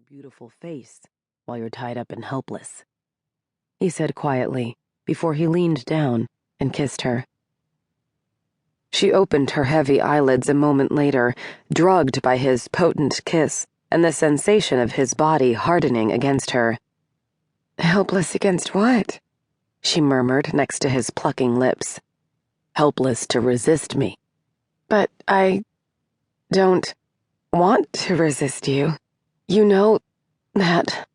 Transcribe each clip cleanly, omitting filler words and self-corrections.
beautiful face while you're tied up and helpless," he said quietly before he leaned down and kissed her. She opened her heavy eyelids a moment later, drugged by his potent kiss and the sensation of his body hardening against her. "Helpless against what?" she murmured next to his plucking lips. "Helpless to resist me." "But I don't want to resist you. You know that,"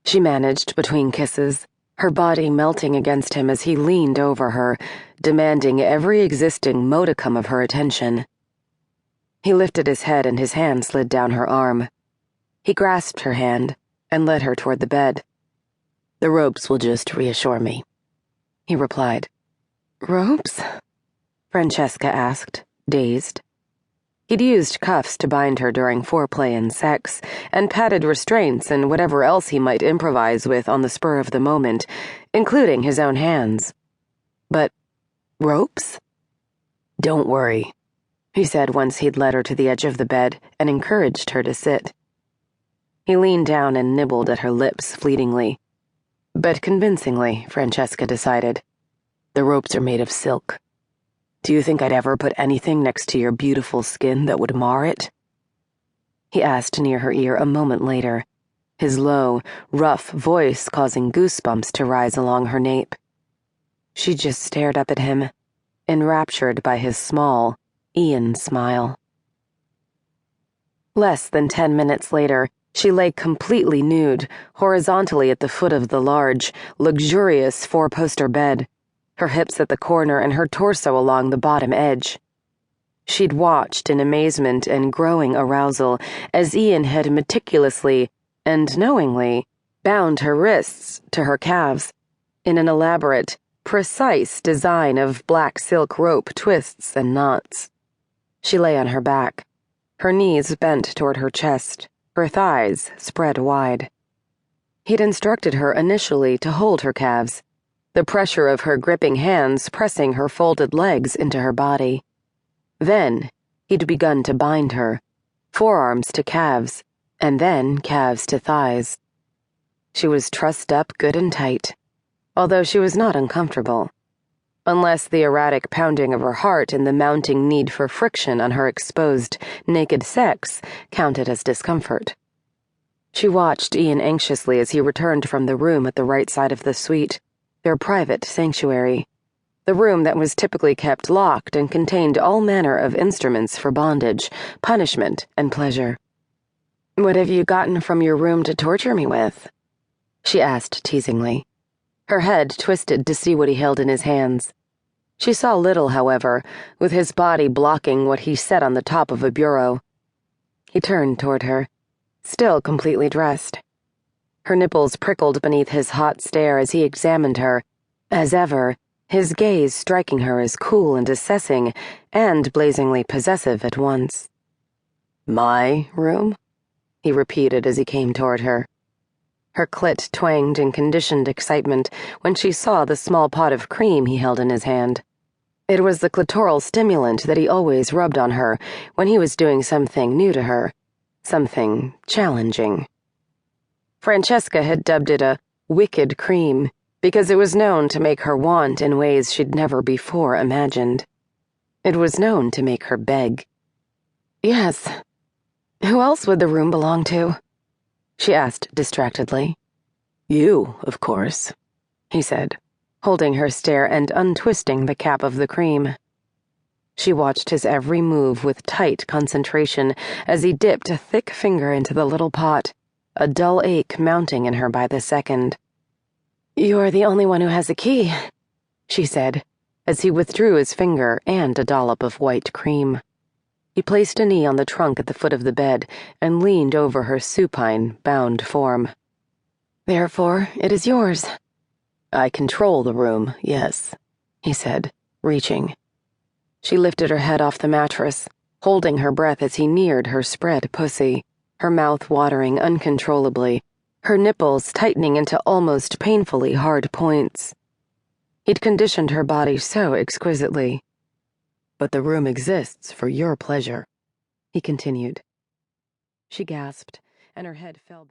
she managed between kisses, her body melting against him as he leaned over her, demanding every existing modicum of her attention. He lifted his head and his hand slid down her arm. He grasped her hand and led her toward the bed. "The ropes will just reassure me," he replied. "Ropes?" Francesca asked, dazed. He'd used cuffs to bind her during foreplay and sex, and padded restraints and whatever else he might improvise with on the spur of the moment, including his own hands. But ropes? "Don't worry," he said once he'd led her to the edge of the bed and encouraged her to sit. He leaned down and nibbled at her lips fleetingly. But convincingly, Francesca decided. "The ropes are made of silk. Do you think I'd ever put anything next to your beautiful skin that would mar it?" he asked near her ear a moment later, his low, rough voice causing goosebumps to rise along her nape. She just stared up at him, enraptured by his small, Ian smile. Less than 10 minutes later, she lay completely nude, horizontally at the foot of the large, luxurious four-poster bed, her hips at the corner and her torso along the bottom edge. She'd watched in amazement and growing arousal as Ian had meticulously and knowingly bound her wrists to her calves in an elaborate, precise design of black silk rope twists and knots. She lay on her back, her knees bent toward her chest, her thighs spread wide. He'd instructed her initially to hold her calves, the pressure of her gripping hands pressing her folded legs into her body. Then he'd begun to bind her, forearms to calves, and then calves to thighs. She was trussed up good and tight, although she was not uncomfortable, unless the erratic pounding of her heart and the mounting need for friction on her exposed, naked sex counted as discomfort. She watched Ian anxiously as he returned from the room at the right side of the suite, their private sanctuary, the room that was typically kept locked and contained all manner of instruments for bondage, punishment, and pleasure. "What have you gotten from your room to torture me with?" she asked teasingly, her head twisted to see what he held in his hands. She saw little, however, with his body blocking what he set on the top of a bureau. He turned toward her, still completely dressed. Her nipples prickled beneath his hot stare as he examined her, as ever, his gaze striking her as cool and assessing and blazingly possessive at once. "My room?" he repeated as he came toward her. Her clit twanged in conditioned excitement when she saw the small pot of cream he held in his hand. It was the clitoral stimulant that he always rubbed on her when he was doing something new to her, something challenging. Francesca had dubbed it a wicked cream because it was known to make her want in ways she'd never before imagined. It was known to make her beg. "Yes. Who else would the room belong to?" she asked distractedly. "You, of course," he said, holding her stare and untwisting the cap of the cream. She watched his every move with tight concentration as he dipped a thick finger into the little pot, a dull ache mounting in her by the second. "You're the only one who has a key," she said, as he withdrew his finger and a dollop of white cream. He placed a knee on the trunk at the foot of the bed and leaned over her supine, bound form. "Therefore, it is yours." "I control the room, yes," he said, reaching. She lifted her head off the mattress, holding her breath as he neared her spread pussy, her mouth watering uncontrollably, her nipples tightening into almost painfully hard points. He'd conditioned her body so exquisitely. "But the room exists for your pleasure," he continued. She gasped, and her head fell back.